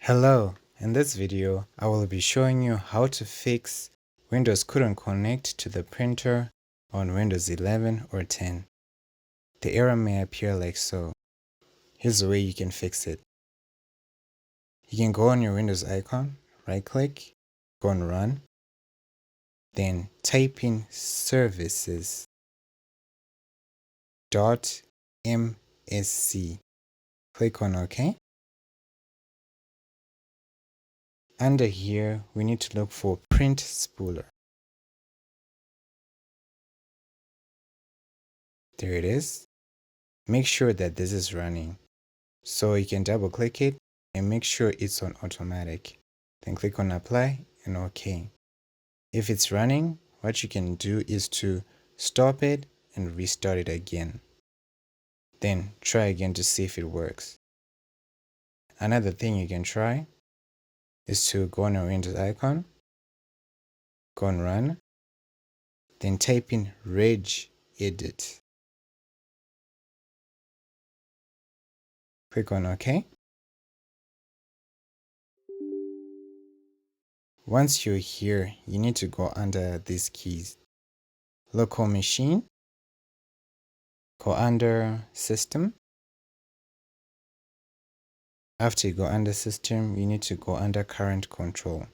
Hello, in this video I will be showing you how to fix Windows couldn't connect to the printer on Windows 11 or 10. The error may appear like so. Here's the way you can fix it. You can go on your Windows icon, right click, go on Run, then type in services.msc. Click on OK. Under here, we need to look for Print Spooler. There it is. Make sure that this is running. So you can double click it and make sure it's on automatic. Then click on Apply and OK. If it's running, what you can do is to stop it and restart it again. Then try again to see if it works. Another thing you can try is to go on your Windows icon, go on Run, then type in regedit. Click on OK. Once you're here, you need to go under these keys. Local machine, go under System. After you go under System, you need to go under Current Control.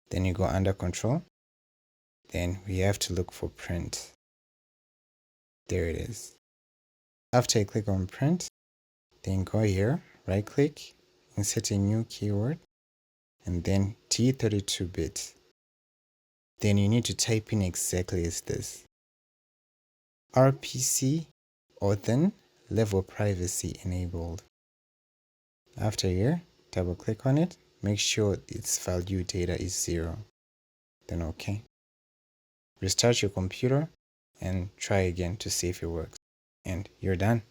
Then you go under Control. Then we have to look for Print. There it is. After you click on Print, then go here, right click, insert a new keyword, and then T32-bit. Then you need to type in exactly as this. RPC Authn level privacy enabled. After here, double click on it, make sure its value data is 0. Then OK. Restart your computer and try again to see if it works. And you're done.